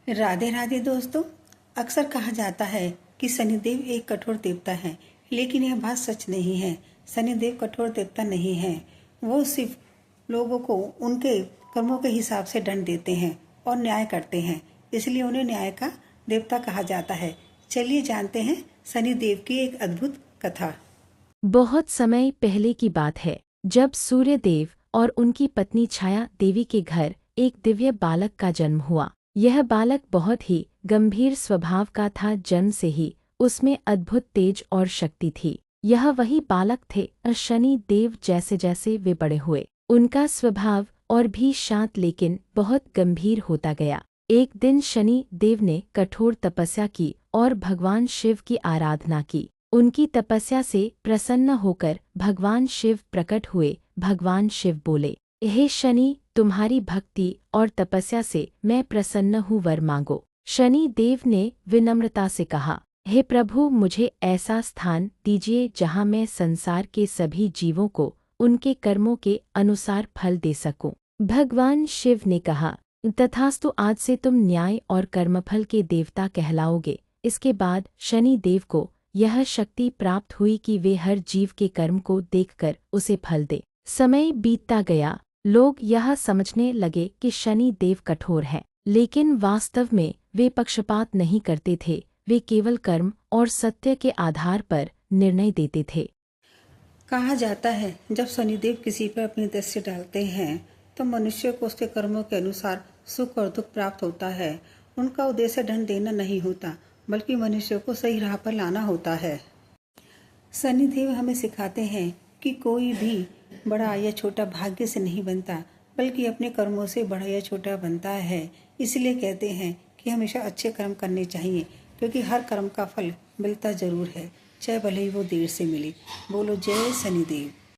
राधे राधे दोस्तों। अक्सर कहा जाता है कि शनिदेव एक कठोर देवता है, लेकिन यह बात सच नहीं है। शनिदेव कठोर देवता नहीं है। वो सिर्फ लोगों को उनके कर्मों के हिसाब से दंड देते हैं और न्याय करते हैं, इसलिए उन्हें न्याय का देवता कहा जाता है। चलिए जानते हैं शनिदेव की एक अद्भुत कथा। बहुत समय पहले की बात है, जब सूर्यदेव और उनकी पत्नी छाया देवी के घर एक दिव्य बालक का जन्म हुआ। यह बालक बहुत ही गंभीर स्वभाव का था। जन्म से ही उसमें अद्भुत तेज और शक्ति थी। यह वही बालक थे शनि देव। जैसे जैसे वे बड़े हुए, उनका स्वभाव और भी शांत लेकिन बहुत गंभीर होता गया। एक दिन शनि देव ने कठोर तपस्या की और भगवान शिव की आराधना की। उनकी तपस्या से प्रसन्न होकर भगवान शिव प्रकट हुए। भगवान शिव बोले, हे शनि, तुम्हारी भक्ति और तपस्या से मैं प्रसन्न हूँ, वर मांगो। शनि देव ने विनम्रता से कहा, हे प्रभु, मुझे ऐसा स्थान दीजिए जहाँ मैं संसार के सभी जीवों को उनके कर्मों के अनुसार फल दे सकूं। भगवान शिव ने कहा, तथास्तु, आज से तुम न्याय और कर्मफल के देवता कहलाओगे। इसके बाद शनि देव को यह शक्ति प्राप्त हुई कि वे हर जीव के कर्म को देखकर उसे फल दे। समय बीतता गया। लोग यह समझने लगे कि शनि देव कठोर हैं, लेकिन वास्तव में वे पक्षपात नहीं करते थे। वे केवल कर्म और सत्य के आधार पर निर्णय देते थे। कहा जाता है, जब शनिदेव किसी पर अपनी दृष्टि डालते हैं तो मनुष्य को उसके कर्मों के अनुसार सुख और दुख प्राप्त होता है। उनका उद्देश्य दंड देना नहीं होता, बल्कि मनुष्य को सही राह पर लाना होता है। शनिदेव हमें सिखाते हैं कि कोई भी बड़ा या छोटा भाग्य से नहीं बनता, बल्कि अपने कर्मों से बड़ा या छोटा बनता है। इसलिए कहते हैं कि हमेशा अच्छे कर्म करने चाहिए, क्योंकि हर कर्म का फल मिलता जरूर है, चाहे भले ही वो देर से मिले। बोलो जय शनिदेव।